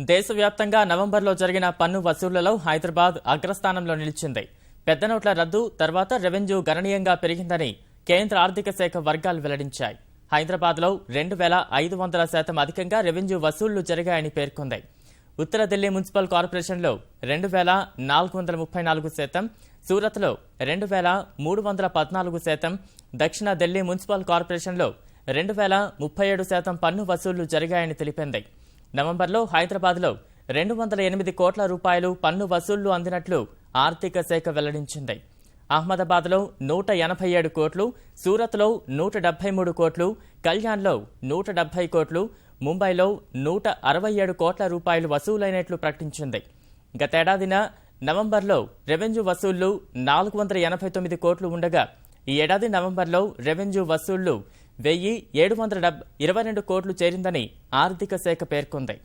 దేశవ్యాప్తంగా నవంబర్లో జరిగిన పన్ను వసూళ్లలో హైదరాబాద్ అగ్రస్థానంలో నిలిచింది. పెద్ద నోట్ల రద్దు తర్వాత రెవెన్యూ గణనీయంగా పెరిగిందని కేంద్ర ఆర్థిక శాఖ వర్గాలు వెల్లడించాయి. హైదరాబాద్లో 2500% అధికంగా రెవెన్యూ వసూళ్లు జరిగాయని పేర్కొంది. ఉత్తర ఢిల్లీ మున్సిపల్ కార్పొరేషన్లో 2434%, సూరత్లో 2314%, దక్షిణ ఢిల్లీ మున్సిపల్ కార్పొరేషన్లో 2037% పన్ను వసూళ్లు జరిగాయని తెలిపింది. నవంబర్లో హైదరాబాద్లో 208 కోట్ల రూపాయలు పన్ను వసూళ్లు అందినట్లు ఆర్థిక శాఖ వెల్లడించింది. అహ్మదాబాద్లో 187 కోట్లు, సూరత్లో 173 కోట్లు, కళ్యాణ్లో 170 కోట్లు, ముంబైలో 167 కోట్ల రూపాయలు వసూలైనట్లు ప్రకటించింది. గతేడాదిన నవంబర్లో రెవెన్యూ వసూళ్లు 489 కోట్లు ఉండగా ఈ ఏడాది నవంబర్లో రెవెన్యూ వసూళ్లు 1722 కోట్లు చేరిందని ఆర్థిక శాఖ పేర్కొంది.